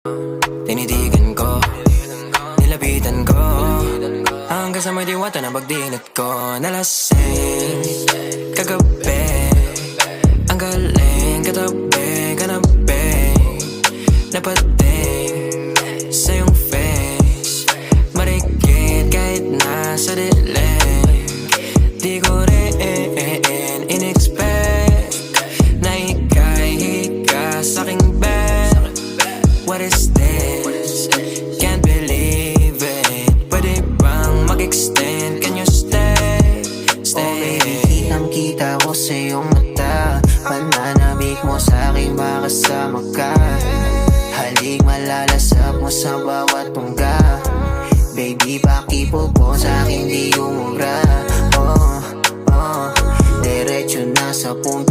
Tinitigan ko, nilapitan ko, hanggang sa may diwata na pagdinat ko. Nalasing kagabi, ang galing katabi, kanabi, napating sa iyong face, marikit kahit nasa dilim. Di ko rin in-expect na ika'y hika sa'king bed. What is this? Can't believe it. Pwede bang mag-extend? Can you stay? Stay. Oh baby, kitang-kita ko sa iyong mata. Pananabik mo sa'king makasama ka. Halik malalasap mo sa bawat tungga. Baby, pakipo po sa'kin di umubra. Oh, diretso na sa punto.